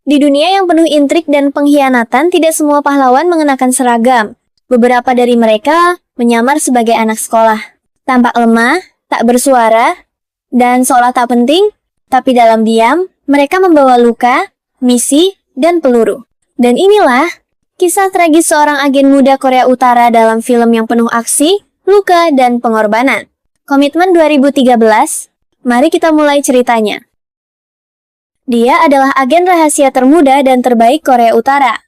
Di dunia yang penuh intrik dan pengkhianatan, tidak semua pahlawan mengenakan seragam. Beberapa dari mereka menyamar sebagai anak sekolah. Tampak lemah, tak bersuara, dan seolah tak penting, tapi dalam diam, mereka membawa luka, misi, dan peluru. Dan inilah kisah tragis seorang agen muda Korea Utara dalam film yang penuh aksi, luka, dan pengorbanan. Komitmen 2013, mari kita mulai ceritanya. Dia adalah agen rahasia termuda dan terbaik Korea Utara.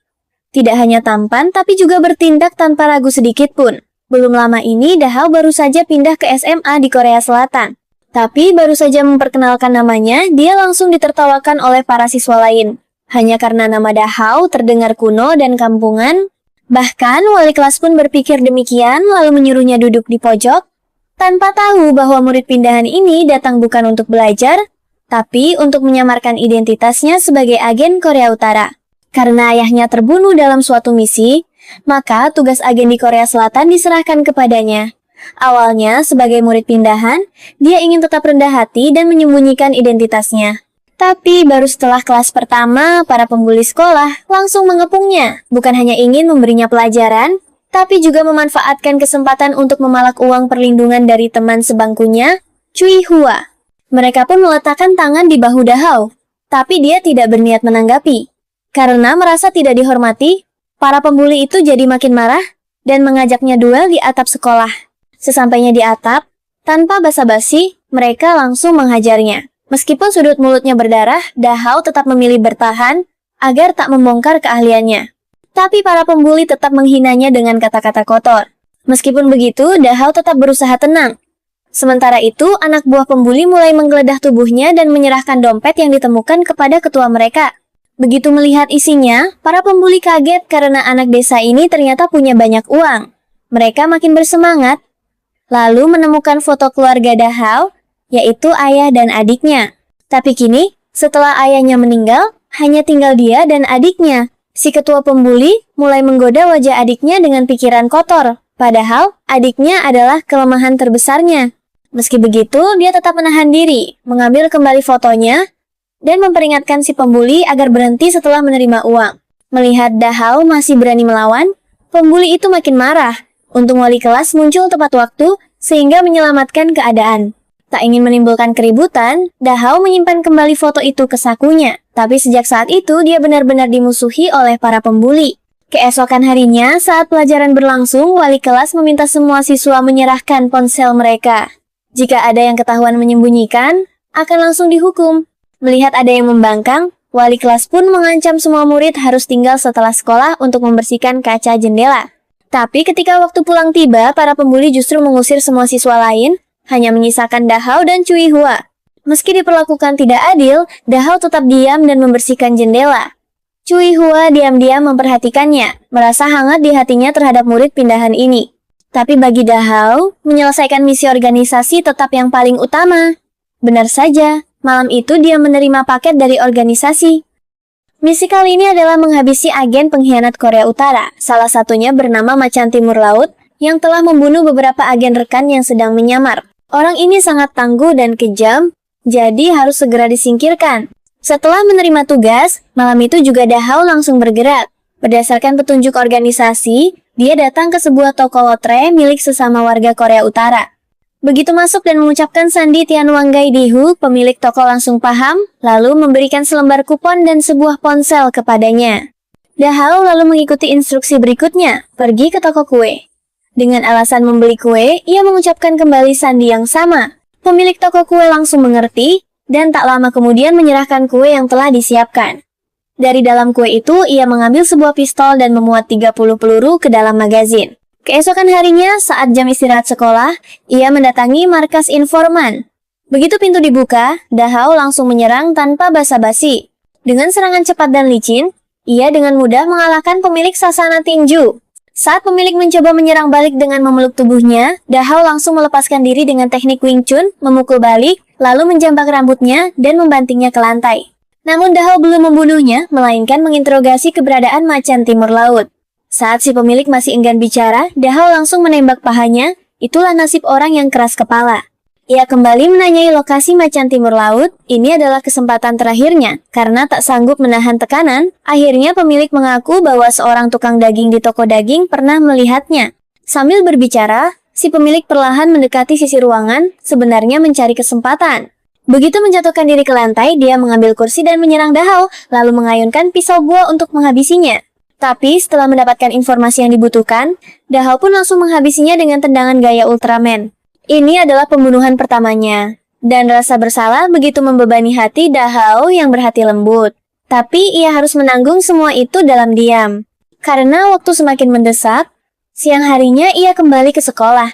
Tidak hanya tampan, tapi juga bertindak tanpa ragu sedikit pun. Belum lama ini, Dahao baru saja pindah ke SMA di Korea Selatan. Tapi baru saja memperkenalkan namanya, dia langsung ditertawakan oleh para siswa lain. Hanya karena nama Dahao terdengar kuno dan kampungan. Bahkan, wali kelas pun berpikir demikian, lalu menyuruhnya duduk di pojok, tanpa tahu bahwa murid pindahan ini datang bukan untuk belajar, tapi untuk menyamarkan identitasnya sebagai agen Korea Utara. Karena ayahnya terbunuh dalam suatu misi, maka tugas agen di Korea Selatan diserahkan kepadanya. Awalnya, sebagai murid pindahan, dia ingin tetap rendah hati dan menyembunyikan identitasnya. Tapi baru setelah kelas pertama, para pembuli sekolah langsung mengepungnya. Bukan hanya ingin memberinya pelajaran, tapi juga memanfaatkan kesempatan untuk memalak uang perlindungan dari teman sebangkunya, Cui Hua. Mereka pun meletakkan tangan di bahu Dahao, tapi dia tidak berniat menanggapi. Karena merasa tidak dihormati, para pembuli itu jadi makin marah dan mengajaknya duel di atap sekolah. Sesampainya di atap, tanpa basa-basi, mereka langsung menghajarnya. Meskipun sudut mulutnya berdarah, Dahao tetap memilih bertahan agar tak membongkar keahliannya. Tapi para pembuli tetap menghinanya dengan kata-kata kotor. Meskipun begitu, Dahao tetap berusaha tenang. Sementara itu, anak buah pembuli mulai menggeledah tubuhnya dan menyerahkan dompet yang ditemukan kepada ketua mereka. Begitu melihat isinya, para pembuli kaget karena anak desa ini ternyata punya banyak uang. Mereka makin bersemangat, lalu menemukan foto keluarga Dahao, yaitu ayah dan adiknya. Tapi kini, setelah ayahnya meninggal, hanya tinggal dia dan adiknya. Si ketua pembuli mulai menggoda wajah adiknya dengan pikiran kotor, padahal adiknya adalah kelemahan terbesarnya. Meski begitu, dia tetap menahan diri, mengambil kembali fotonya, dan memperingatkan si pembuli agar berhenti setelah menerima uang. Melihat Dahao masih berani melawan, pembuli itu makin marah. Untung wali kelas muncul tepat waktu, sehingga menyelamatkan keadaan. Tak ingin menimbulkan keributan, Dahao menyimpan kembali foto itu ke sakunya. Tapi sejak saat itu, dia benar-benar dimusuhi oleh para pembuli. Keesokan harinya, saat pelajaran berlangsung, wali kelas meminta semua siswa menyerahkan ponsel mereka. Jika ada yang ketahuan menyembunyikan, akan langsung dihukum. Melihat ada yang membangkang, wali kelas pun mengancam semua murid harus tinggal setelah sekolah untuk membersihkan kaca jendela. Tapi ketika waktu pulang tiba, para pembuli justru mengusir semua siswa lain, hanya menyisakan Dahao dan Cui Hua. Meski diperlakukan tidak adil, Dahao tetap diam dan membersihkan jendela. Cui Hua diam-diam memperhatikannya, merasa hangat di hatinya terhadap murid pindahan ini. Tapi bagi Dahao, menyelesaikan misi organisasi tetap yang paling utama. Benar saja, malam itu dia menerima paket dari organisasi. Misi kali ini adalah menghabisi agen pengkhianat Korea Utara, salah satunya bernama Macan Timur Laut, yang telah membunuh beberapa agen rekan yang sedang menyamar. Orang ini sangat tangguh dan kejam, jadi harus segera disingkirkan. Setelah menerima tugas, malam itu juga Dahao langsung bergerak. Berdasarkan petunjuk organisasi, dia datang ke sebuah toko lotre milik sesama warga Korea Utara. Begitu masuk dan mengucapkan sandi Tianwanggai Dihu, pemilik toko langsung paham, lalu memberikan selembar kupon dan sebuah ponsel kepadanya. Dahao lalu mengikuti instruksi berikutnya, pergi ke toko kue. Dengan alasan membeli kue, ia mengucapkan kembali sandi yang sama. Pemilik toko kue langsung mengerti, dan tak lama kemudian menyerahkan kue yang telah disiapkan. Dari dalam kue itu, ia mengambil sebuah pistol dan memuat 30 peluru ke dalam magazin. Keesokan harinya, saat jam istirahat sekolah, ia mendatangi markas informan. Begitu pintu dibuka, Dahao langsung menyerang tanpa basa-basi. Dengan serangan cepat dan licin, ia dengan mudah mengalahkan pemilik sasana tinju. Saat pemilik mencoba menyerang balik dengan memeluk tubuhnya, Dahao langsung melepaskan diri dengan teknik Wing Chun, memukul balik, lalu menjambak rambutnya dan membantingnya ke lantai. Namun Dahao belum membunuhnya, melainkan menginterogasi keberadaan Macan Timur Laut. Saat si pemilik masih enggan bicara, Dahao langsung menembak pahanya. Itulah nasib orang yang keras kepala. Ia kembali menanyai lokasi macan timur laut. Ini adalah kesempatan terakhirnya. Karena tak sanggup menahan tekanan, akhirnya pemilik mengaku bahwa seorang tukang daging di toko daging pernah melihatnya. Sambil berbicara, si pemilik perlahan mendekati sisi ruangan, sebenarnya mencari kesempatan. Begitu menjatuhkan diri ke lantai, dia mengambil kursi dan menyerang Dahao, lalu mengayunkan pisau buah untuk menghabisinya. Tapi setelah mendapatkan informasi yang dibutuhkan, Dahao pun langsung menghabisinya dengan tendangan gaya Ultraman. Ini adalah pembunuhan pertamanya, dan rasa bersalah begitu membebani hati Dahao yang berhati lembut. Tapi ia harus menanggung semua itu dalam diam. Karena waktu semakin mendesak, siang harinya ia kembali ke sekolah.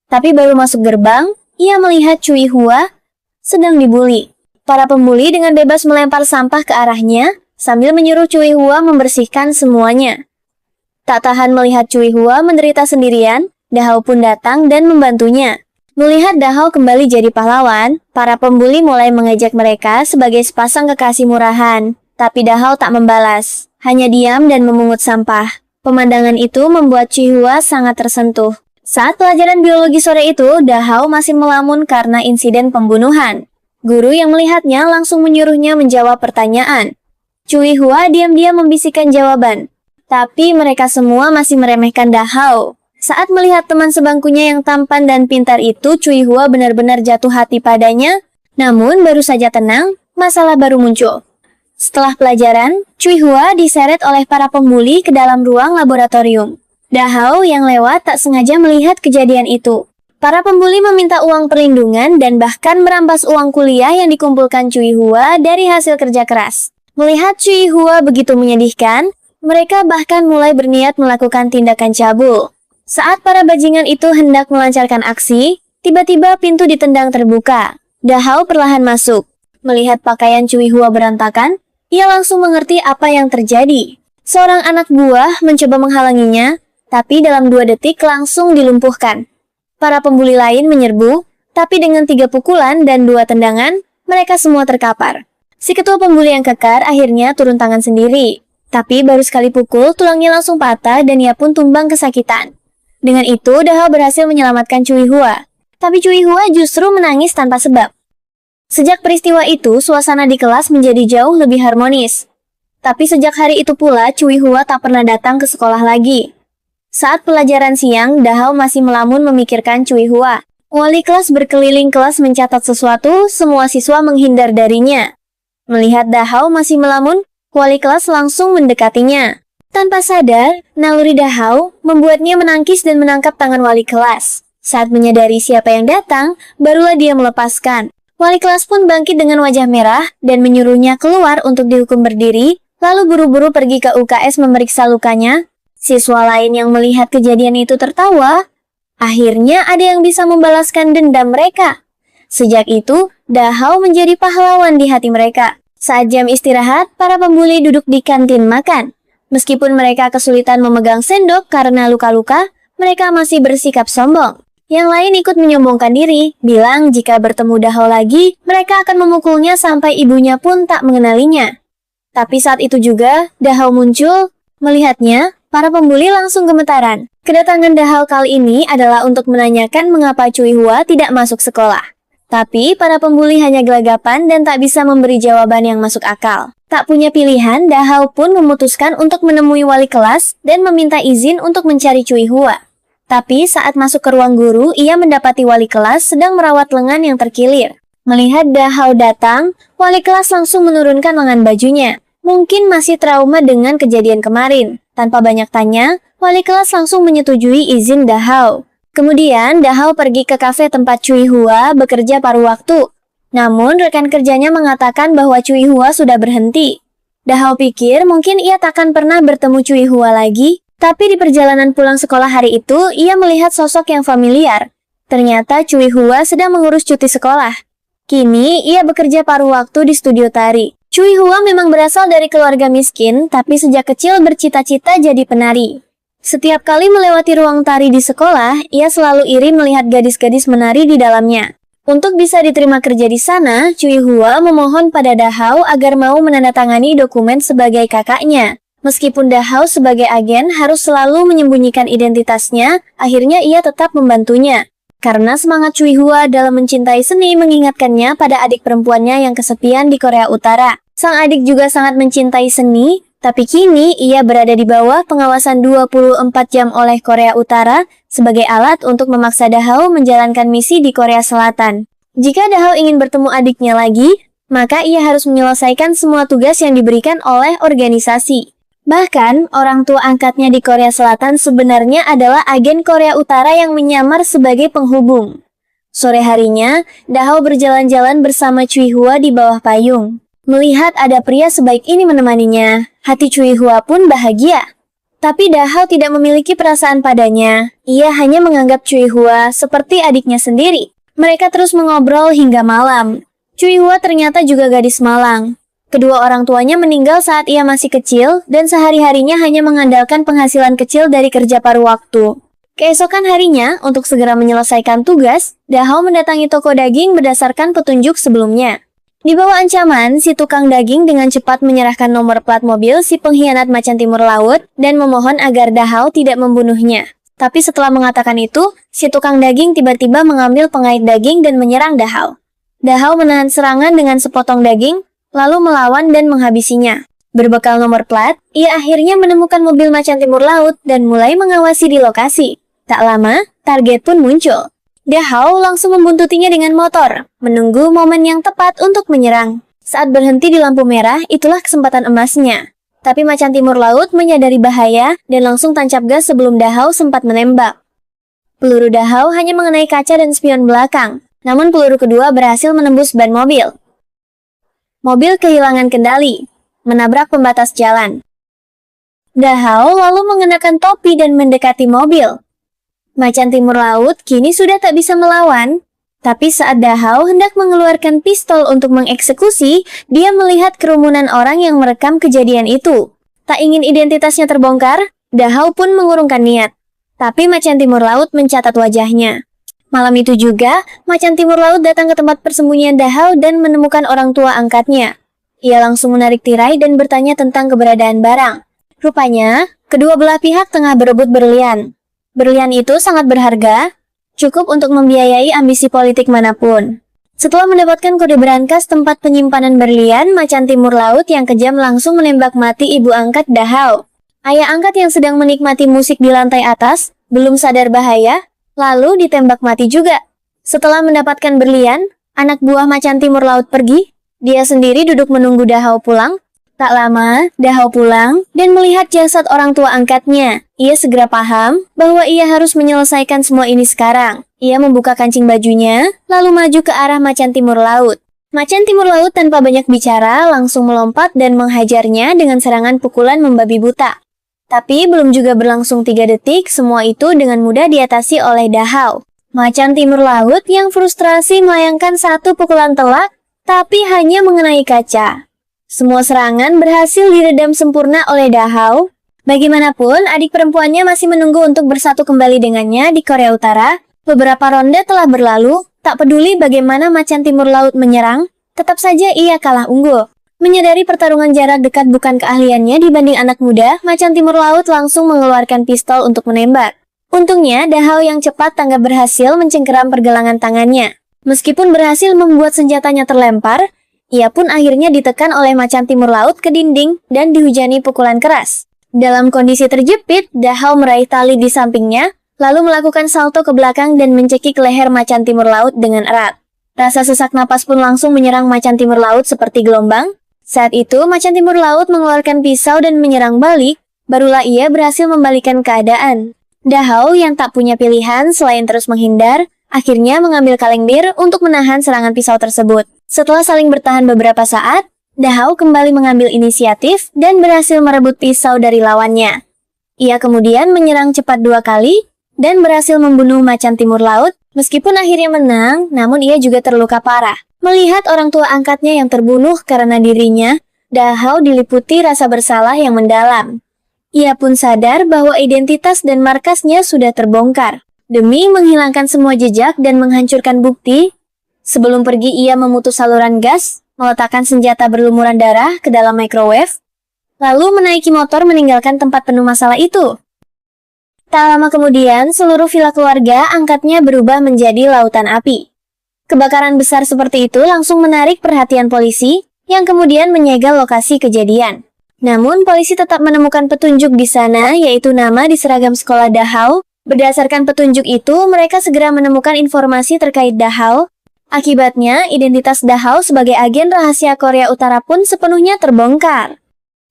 Tapi baru masuk gerbang, ia melihat Cui Hua sedang dibuli. Para pembuli dengan bebas melempar sampah ke arahnya, sambil menyuruh Cui Hua membersihkan semuanya. Tak tahan melihat Cui Hua menderita sendirian, Dahao pun datang dan membantunya. Melihat Dahao kembali jadi pahlawan, para pembuli mulai mengejek mereka sebagai sepasang kekasih murahan. Tapi Dahao tak membalas, hanya diam dan memungut sampah. Pemandangan itu membuat Cui Hua sangat tersentuh. Saat pelajaran biologi sore itu, Dahao masih melamun karena insiden pembunuhan. Guru yang melihatnya langsung menyuruhnya menjawab pertanyaan. Cui Hua diam-diam membisikkan jawaban. Tapi mereka semua masih meremehkan Dahao. Saat melihat teman sebangkunya yang tampan dan pintar itu, Cui Hua benar-benar jatuh hati padanya. Namun baru saja tenang, masalah baru muncul. Setelah pelajaran, Cui Hua diseret oleh para pembuli ke dalam ruang laboratorium. Dahao yang lewat tak sengaja melihat kejadian itu. Para pembuli meminta uang perlindungan dan bahkan merampas uang kuliah yang dikumpulkan Cui Hua dari hasil kerja keras. Melihat Cui Hua begitu menyedihkan, mereka bahkan mulai berniat melakukan tindakan cabul. Saat para bajingan itu hendak melancarkan aksi, tiba-tiba pintu ditendang terbuka. Dahao perlahan masuk. Melihat pakaian Cui Hua berantakan, ia langsung mengerti apa yang terjadi. Seorang anak buah mencoba menghalanginya, tapi dalam 2 detik langsung dilumpuhkan. Para pembuli lain menyerbu, tapi dengan 3 pukulan dan 2 tendangan, mereka semua terkapar. Si ketua pembuli yang kekar akhirnya turun tangan sendiri. Tapi baru sekali pukul, tulangnya langsung patah dan ia pun tumbang kesakitan. Dengan itu, Dahao berhasil menyelamatkan Cui Hua. Tapi Cui Hua justru menangis tanpa sebab. Sejak peristiwa itu, suasana di kelas menjadi jauh lebih harmonis. Tapi sejak hari itu pula, Cui Hua tak pernah datang ke sekolah lagi. Saat pelajaran siang, Dahao masih melamun memikirkan Cui Hua. Wali kelas berkeliling kelas mencatat sesuatu, semua siswa menghindar darinya. Melihat Dahao masih melamun, wali kelas langsung mendekatinya. Tanpa sadar, naluri Dahao membuatnya menangkis dan menangkap tangan wali kelas. Saat menyadari siapa yang datang, barulah dia melepaskan. Wali kelas pun bangkit dengan wajah merah dan menyuruhnya keluar untuk dihukum berdiri, lalu buru-buru pergi ke UKS memeriksa lukanya. Siswa lain yang melihat kejadian itu tertawa. Akhirnya ada yang bisa membalaskan dendam mereka. Sejak itu, Dahao menjadi pahlawan di hati mereka. Saat jam istirahat, para pembuli duduk di kantin makan. Meskipun mereka kesulitan memegang sendok karena luka-luka, mereka masih bersikap sombong. Yang lain ikut menyombongkan diri, bilang jika bertemu Dahao lagi, mereka akan memukulnya sampai ibunya pun tak mengenalinya. Tapi saat itu juga, Dahao muncul. Melihatnya, para pembuli langsung gemetaran. Kedatangan Dahao kali ini adalah untuk menanyakan mengapa Cui Hua tidak masuk sekolah. Tapi para pembuli hanya gelagapan dan tak bisa memberi jawaban yang masuk akal. Tak punya pilihan, Dahao pun memutuskan untuk menemui wali kelas dan meminta izin untuk mencari Cui Hua. Tapi saat masuk ke ruang guru, ia mendapati wali kelas sedang merawat lengan yang terkilir. Melihat Dahao datang, wali kelas langsung menurunkan lengan bajunya. Mungkin masih trauma dengan kejadian kemarin. Tanpa banyak tanya, wali kelas langsung menyetujui izin Dahao. Kemudian, Dahao pergi ke kafe tempat Cui Hua bekerja paruh waktu. Namun, rekan kerjanya mengatakan bahwa Cui Hua sudah berhenti. Dahao pikir mungkin ia takkan pernah bertemu Cui Hua lagi, tapi di perjalanan pulang sekolah hari itu, ia melihat sosok yang familiar. Ternyata Cui Hua sedang mengurus cuti sekolah. Kini, ia bekerja paruh waktu di studio tari. Cui Hua memang berasal dari keluarga miskin, tapi sejak kecil bercita-cita jadi penari. Setiap kali melewati ruang tari di sekolah, ia selalu iri melihat gadis-gadis menari di dalamnya. Untuk bisa diterima kerja di sana, Cui Hua memohon pada Dahao agar mau menandatangani dokumen sebagai kakaknya. Meskipun Dahao sebagai agen harus selalu menyembunyikan identitasnya, akhirnya ia tetap membantunya. karena semangat Cui Hua dalam mencintai seni mengingatkannya pada adik perempuannya yang kesepian di Korea Utara. Sang adik juga sangat mencintai seni, tapi kini ia berada di bawah pengawasan 24 jam oleh Korea Utara sebagai alat untuk memaksa Dahao menjalankan misi di Korea Selatan. Jika Dahao ingin bertemu adiknya lagi, maka ia harus menyelesaikan semua tugas yang diberikan oleh organisasi. Bahkan, orang tua angkatnya di Korea Selatan sebenarnya adalah agen Korea Utara yang menyamar sebagai penghubung. Sore harinya, Dahao berjalan-jalan bersama Cui Hua di bawah payung. Melihat ada pria sebaik ini menemaninya, hati Cui Hua pun bahagia. Tapi Dahao tidak memiliki perasaan padanya. Ia hanya menganggap Cui Hua seperti adiknya sendiri. Mereka terus mengobrol hingga malam. Cui Hua ternyata juga gadis malang. Kedua orang tuanya meninggal saat ia masih kecil dan sehari-harinya hanya mengandalkan penghasilan kecil dari kerja paruh waktu. Keesokan harinya, untuk segera menyelesaikan tugas, Dahao mendatangi toko daging berdasarkan petunjuk sebelumnya. Di bawah ancaman, si tukang daging dengan cepat menyerahkan nomor plat mobil si pengkhianat macan timur laut dan memohon agar Dahao tidak membunuhnya. Tapi setelah mengatakan itu, si tukang daging tiba-tiba mengambil pengait daging dan menyerang Dahao. Dahao menahan serangan dengan sepotong daging, lalu melawan dan menghabisinya. Berbekal nomor plat, ia akhirnya menemukan mobil macan timur laut dan mulai mengawasi di lokasi. Tak lama, target pun muncul. Dahao langsung membuntutinya dengan motor, menunggu momen yang tepat untuk menyerang. Saat berhenti di lampu merah, itulah kesempatan emasnya. Tapi macan timur laut menyadari bahaya dan langsung tancap gas sebelum Dahao sempat menembak. Peluru Dahao hanya mengenai kaca dan spion belakang, namun peluru kedua berhasil menembus ban mobil. Mobil kehilangan kendali, menabrak pembatas jalan. Dahao lalu mengenakan topi dan mendekati mobil. Macan timur laut kini sudah tak bisa melawan, tapi saat Dahao hendak mengeluarkan pistol untuk mengeksekusi, dia melihat kerumunan orang yang merekam kejadian itu. Tak ingin identitasnya terbongkar, Dahao pun mengurungkan niat. Tapi macan timur laut mencatat wajahnya. Malam itu juga, macan timur laut datang ke tempat persembunyian Dahao dan menemukan orang tua angkatnya. Ia langsung menarik tirai dan bertanya tentang keberadaan barang. Rupanya, kedua belah pihak tengah berebut berlian. Berlian itu sangat berharga, cukup untuk membiayai ambisi politik manapun. Setelah mendapatkan kode berangkas tempat penyimpanan berlian, macan timur laut yang kejam langsung menembak mati ibu angkat Dahao. Ayah angkat yang sedang menikmati musik di lantai atas, belum sadar bahaya, lalu ditembak mati juga. Setelah mendapatkan berlian, anak buah macan timur laut pergi. Dia sendiri duduk menunggu Dahao pulang. Tak lama, Dahao pulang dan melihat jasad orang tua angkatnya. Ia segera paham bahwa ia harus menyelesaikan semua ini sekarang. Ia membuka kancing bajunya, lalu maju ke arah macan timur laut. Macan timur laut tanpa banyak bicara langsung melompat dan menghajarnya dengan serangan pukulan membabi buta. Tapi belum juga berlangsung 3 detik, semua itu dengan mudah diatasi oleh Dahao. Macan timur laut yang frustrasi melayangkan satu pukulan telak, tapi hanya mengenai kaca. Semua serangan berhasil diredam sempurna oleh Dahao. Bagaimanapun, adik perempuannya masih menunggu untuk bersatu kembali dengannya di Korea Utara. Beberapa ronde telah berlalu, tak peduli bagaimana macan timur laut menyerang, tetap saja ia kalah unggul. Menyadari pertarungan jarak dekat bukan keahliannya dibanding anak muda, macan timur laut langsung mengeluarkan pistol untuk menembak. Untungnya, Dahao yang cepat tanggap berhasil mencengkeram pergelangan tangannya. Meskipun berhasil membuat senjatanya terlempar, ia pun akhirnya ditekan oleh macan timur laut ke dinding dan dihujani pukulan keras. Dalam kondisi terjepit, Dahao meraih tali di sampingnya, lalu melakukan salto ke belakang dan mencekik leher macan timur laut dengan erat. Rasa sesak napas pun langsung menyerang macan timur laut seperti gelombang. Saat itu, macan timur laut mengeluarkan pisau dan menyerang balik, barulah ia berhasil membalikkan keadaan. Dahao yang tak punya pilihan selain terus menghindar, akhirnya mengambil kaleng bir untuk menahan serangan pisau tersebut. Setelah saling bertahan beberapa saat, Dahao kembali mengambil inisiatif dan berhasil merebut pisau dari lawannya. Ia kemudian menyerang cepat 2 kali dan berhasil membunuh macan timur laut. Meskipun akhirnya menang, namun ia juga terluka parah. Melihat orang tua angkatnya yang terbunuh karena dirinya, Dahao diliputi rasa bersalah yang mendalam. Ia pun sadar bahwa identitas dan markasnya sudah terbongkar. Demi menghilangkan semua jejak dan menghancurkan bukti, sebelum pergi ia memutus saluran gas, meletakkan senjata berlumuran darah ke dalam microwave, lalu menaiki motor meninggalkan tempat penuh masalah itu. Tak lama kemudian, seluruh villa keluarga angkatnya berubah menjadi lautan api. Kebakaran besar seperti itu langsung menarik perhatian polisi, yang kemudian menyegel lokasi kejadian. Namun, polisi tetap menemukan petunjuk di sana, yaitu nama di seragam sekolah Dachau. Berdasarkan petunjuk itu, mereka segera menemukan informasi terkait Dachau. Akibatnya, identitas Dachau sebagai agen rahasia Korea Utara pun sepenuhnya terbongkar.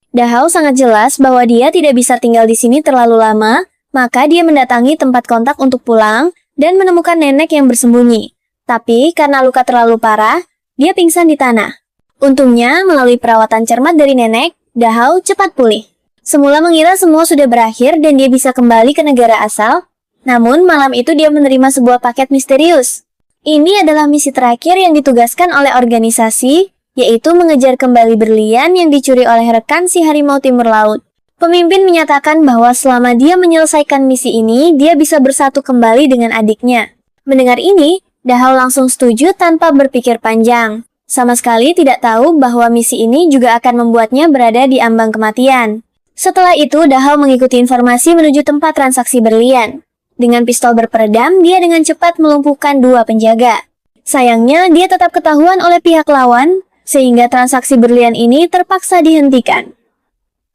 Dachau sangat jelas bahwa dia tidak bisa tinggal di sini terlalu lama, maka dia mendatangi tempat kontak untuk pulang dan menemukan nenek yang bersembunyi. Tapi, karena luka terlalu parah, dia pingsan di tanah. Untungnya, melalui perawatan cermat dari nenek, Dachau cepat pulih. Semula mengira semua sudah berakhir dan dia bisa kembali ke negara asal, namun malam itu dia menerima sebuah paket misterius. Ini adalah misi terakhir yang ditugaskan oleh organisasi, yaitu mengejar kembali berlian yang dicuri oleh rekan si harimau timur laut. Pemimpin menyatakan bahwa selama dia menyelesaikan misi ini, dia bisa bersatu kembali dengan adiknya. Mendengar ini, Dachau langsung setuju tanpa berpikir panjang. Sama sekali tidak tahu bahwa misi ini juga akan membuatnya berada di ambang kematian. Setelah itu, Dachau mengikuti informasi menuju tempat transaksi berlian. Dengan pistol berperedam, dia dengan cepat melumpuhkan 2 penjaga. Sayangnya, dia tetap ketahuan oleh pihak lawan, sehingga transaksi berlian ini terpaksa dihentikan.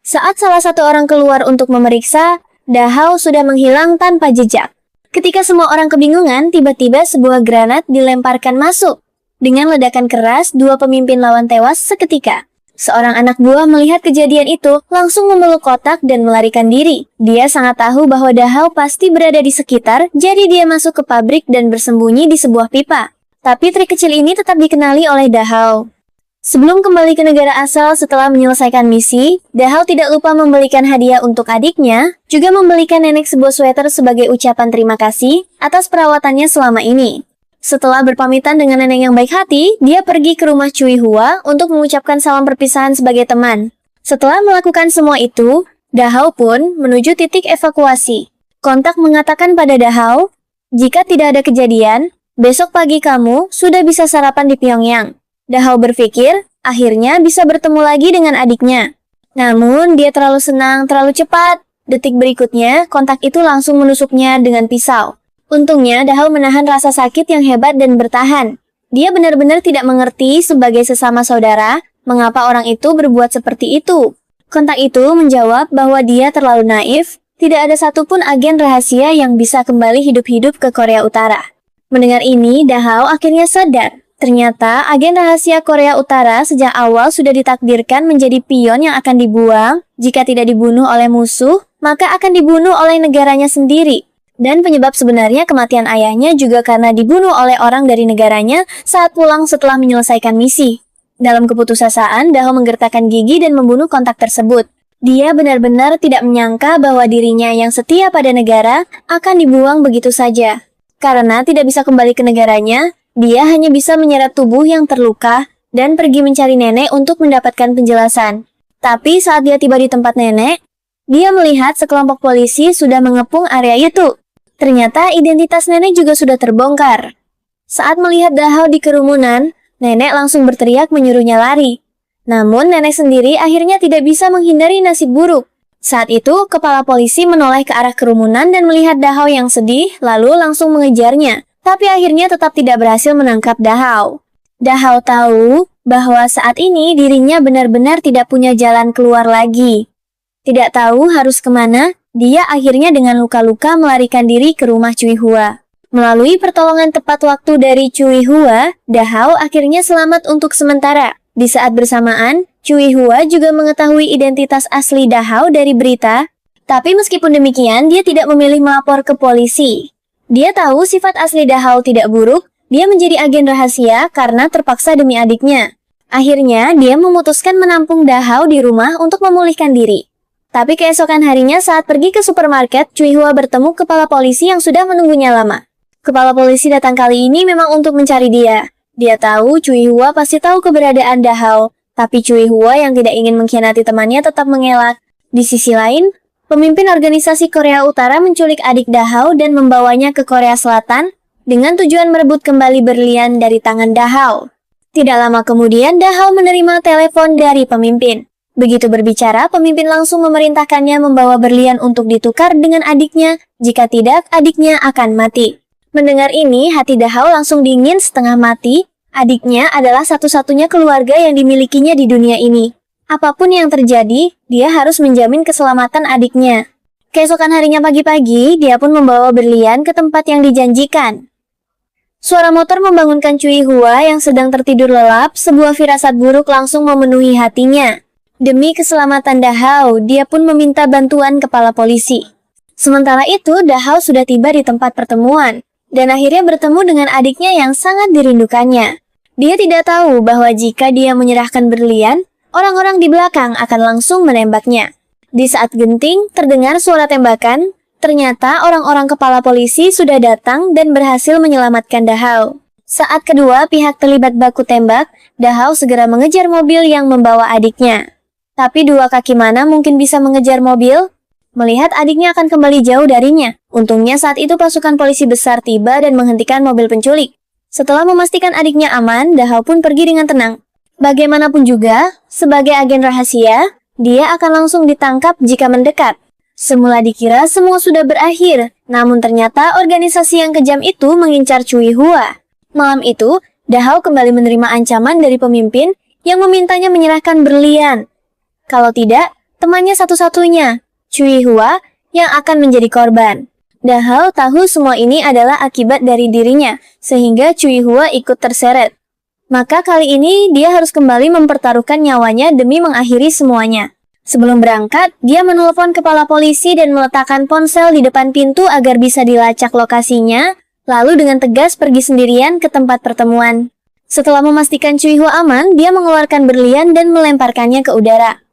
Saat salah satu orang keluar untuk memeriksa, Dachau sudah menghilang tanpa jejak. Ketika semua orang kebingungan, tiba-tiba sebuah granat dilemparkan masuk. Dengan ledakan keras, 2 pemimpin lawan tewas seketika. Seorang anak buah melihat kejadian itu, langsung memeluk kotak dan melarikan diri. Dia sangat tahu bahwa Dachau pasti berada di sekitar, jadi dia masuk ke pabrik dan bersembunyi di sebuah pipa. Tapi trik kecil ini tetap dikenali oleh Dachau. Sebelum kembali ke negara asal setelah menyelesaikan misi, Dachau tidak lupa membelikan hadiah untuk adiknya, juga membelikan nenek sebuah sweater sebagai ucapan terima kasih atas perawatannya selama ini. Setelah berpamitan dengan nenek yang baik hati, dia pergi ke rumah Cui Hua untuk mengucapkan salam perpisahan sebagai teman. Setelah melakukan semua itu, Dachau pun menuju titik evakuasi. Kontak mengatakan pada Dachau, jika tidak ada kejadian, besok pagi kamu sudah bisa sarapan di Pyongyang. Dachau berpikir, akhirnya bisa bertemu lagi dengan adiknya. Namun, dia terlalu senang, terlalu cepat. Detik berikutnya, kontak itu langsung menusuknya dengan pisau. Untungnya, Dachau menahan rasa sakit yang hebat dan bertahan. Dia benar-benar tidak mengerti sebagai sesama saudara, mengapa orang itu berbuat seperti itu. Kontak itu menjawab bahwa dia terlalu naif, tidak ada satupun agen rahasia yang bisa kembali hidup-hidup ke Korea Utara. Mendengar ini, Dachau akhirnya sadar. Ternyata, agen rahasia Korea Utara sejak awal sudah ditakdirkan menjadi pion yang akan dibuang. Jika tidak dibunuh oleh musuh, maka akan dibunuh oleh negaranya sendiri. Dan penyebab sebenarnya kematian ayahnya juga karena dibunuh oleh orang dari negaranya saat pulang setelah menyelesaikan misi. Dalam keputusasaan, Dachau menggertakkan gigi dan membunuh kontak tersebut. Dia benar-benar tidak menyangka bahwa dirinya yang setia pada negara akan dibuang begitu saja. Karena tidak bisa kembali ke negaranya, dia hanya bisa menyeret tubuh yang terluka dan pergi mencari nenek untuk mendapatkan penjelasan. Tapi saat dia tiba di tempat nenek, dia melihat sekelompok polisi sudah mengepung area itu. Ternyata identitas nenek juga sudah terbongkar. Saat melihat Dachau di kerumunan, nenek langsung berteriak menyuruhnya lari. Namun nenek sendiri akhirnya tidak bisa menghindari nasib buruk. Saat itu, kepala polisi menoleh ke arah kerumunan dan melihat Dachau yang sedih, lalu langsung mengejarnya. Tapi akhirnya tetap tidak berhasil menangkap Dachau. Dachau tahu bahwa saat ini dirinya benar-benar tidak punya jalan keluar lagi. Tidak tahu harus kemana, dia akhirnya dengan luka-luka melarikan diri ke rumah Cui Hua. Melalui pertolongan tepat waktu dari Cui Hua, Dachau akhirnya selamat untuk sementara. Di saat bersamaan, Cui Hua juga mengetahui identitas asli Dachau dari berita. Tapi meskipun demikian, dia tidak memilih melapor ke polisi. Dia tahu sifat asli Dachau tidak buruk, dia menjadi agen rahasia karena terpaksa demi adiknya. Akhirnya, dia memutuskan menampung Dachau di rumah untuk memulihkan diri. Tapi keesokan harinya saat pergi ke supermarket, Cui Hua bertemu kepala polisi yang sudah menunggunya lama. Kepala polisi datang kali ini memang untuk mencari dia. Dia tahu Cui Hua pasti tahu keberadaan Dachau, tapi Cui Hua yang tidak ingin mengkhianati temannya tetap mengelak. Di sisi lain, pemimpin organisasi Korea Utara menculik adik Dachau dan membawanya ke Korea Selatan dengan tujuan merebut kembali berlian dari tangan Dachau. Tidak lama kemudian, Dachau menerima telepon dari pemimpin. Begitu berbicara, pemimpin langsung memerintahkannya membawa berlian untuk ditukar dengan adiknya, jika tidak, adiknya akan mati. Mendengar ini, hati Dahao langsung dingin setengah mati. Adiknya adalah satu-satunya keluarga yang dimilikinya di dunia ini. Apapun yang terjadi, dia harus menjamin keselamatan adiknya. Keesokan harinya pagi-pagi, dia pun membawa berlian ke tempat yang dijanjikan. Suara motor membangunkan Cui Hua yang sedang tertidur lelap, sebuah firasat buruk langsung memenuhi hatinya. Demi keselamatan Dahao, dia pun meminta bantuan kepala polisi. Sementara itu, Dahao sudah tiba di tempat pertemuan, dan akhirnya bertemu dengan adiknya yang sangat dirindukannya. Dia tidak tahu bahwa jika dia menyerahkan berlian, orang-orang di belakang akan langsung menembaknya. Di saat genting, terdengar suara tembakan, ternyata orang-orang kepala polisi sudah datang dan berhasil menyelamatkan Dahao. Saat kedua pihak terlibat baku tembak, Dahao segera mengejar mobil yang membawa adiknya. Tapi dua kaki mana mungkin bisa mengejar mobil? Melihat adiknya akan kembali jauh darinya. Untungnya saat itu pasukan polisi besar tiba dan menghentikan mobil penculik. Setelah memastikan adiknya aman, Dahao pun pergi dengan tenang. Bagaimanapun juga, sebagai agen rahasia, dia akan langsung ditangkap jika mendekat. Semula dikira semua sudah berakhir, namun ternyata organisasi yang kejam itu mengincar Cui Hua. Malam itu, Dahao kembali menerima ancaman dari pemimpin yang memintanya menyerahkan berlian. Kalau tidak, temannya satu-satunya, Cui Hua, yang akan menjadi korban. Dahao tahu semua ini adalah akibat dari dirinya, sehingga Cui Hua ikut terseret. Maka kali ini dia harus kembali mempertaruhkan nyawanya demi mengakhiri semuanya. Sebelum berangkat, dia menelpon kepala polisi dan meletakkan ponsel di depan pintu agar bisa dilacak lokasinya, lalu dengan tegas pergi sendirian ke tempat pertemuan. Setelah memastikan Cui Hua aman, dia mengeluarkan berlian dan melemparkannya ke udara.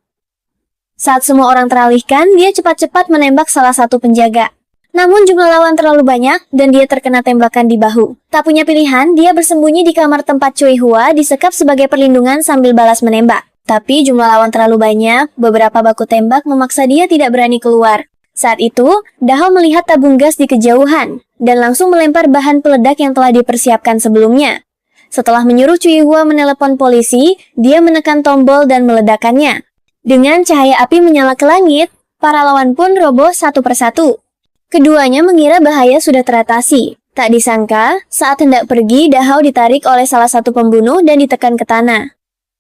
Saat semua orang teralihkan, dia cepat-cepat menembak salah satu penjaga. Namun jumlah lawan terlalu banyak dan dia terkena tembakan di bahu. Tak punya pilihan, dia bersembunyi di kamar tempat Cui Hua disekap sebagai perlindungan sambil balas menembak. Tapi jumlah lawan terlalu banyak, beberapa baku tembak memaksa dia tidak berani keluar. Saat itu, Dahao melihat tabung gas di kejauhan dan langsung melempar bahan peledak yang telah dipersiapkan sebelumnya. Setelah menyuruh Cui Hua menelepon polisi, dia menekan tombol dan meledakkannya. Dengan cahaya api menyala ke langit, para lawan pun roboh satu persatu. Keduanya mengira bahaya sudah teratasi. Tak disangka, saat hendak pergi, Dahao ditarik oleh salah satu pembunuh dan ditekan ke tanah.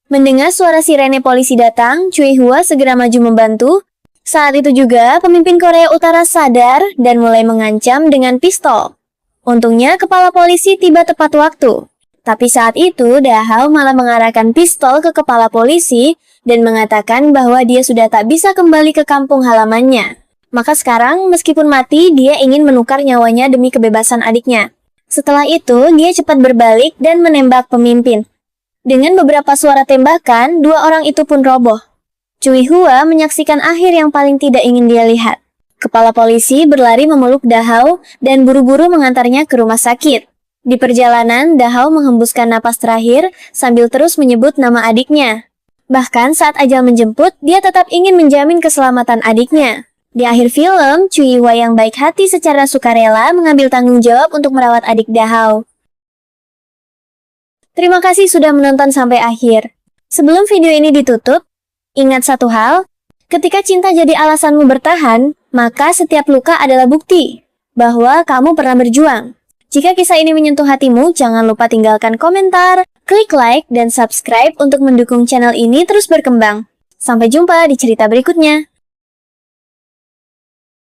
Mendengar suara sirene polisi datang, Cui Hua segera maju membantu. Saat itu juga, pemimpin Korea Utara sadar dan mulai mengancam dengan pistol. Untungnya, kepala polisi tiba tepat waktu. Tapi saat itu, Dahao malah mengarahkan pistol ke kepala polisi dan mengatakan bahwa dia sudah tak bisa kembali ke kampung halamannya. Maka sekarang, meskipun mati, dia ingin menukar nyawanya demi kebebasan adiknya. Setelah itu, dia cepat berbalik dan menembak pemimpin. Dengan beberapa suara tembakan, dua orang itu pun roboh. Cui Hua menyaksikan akhir yang paling tidak ingin dia lihat. Kepala polisi berlari memeluk Dahao dan buru-buru mengantarnya ke rumah sakit. Di perjalanan, Dahao menghembuskan napas terakhir sambil terus menyebut nama adiknya. Bahkan saat ajal menjemput, dia tetap ingin menjamin keselamatan adiknya. Di akhir film, Cui Hua yang baik hati secara sukarela mengambil tanggung jawab untuk merawat adik Dahao. Terima kasih sudah menonton sampai akhir. Sebelum video ini ditutup, ingat satu hal, ketika cinta jadi alasanmu bertahan, maka setiap luka adalah bukti bahwa kamu pernah berjuang. Jika kisah ini menyentuh hatimu, jangan lupa tinggalkan komentar, klik like, dan subscribe untuk mendukung channel ini terus berkembang. Sampai jumpa di cerita berikutnya.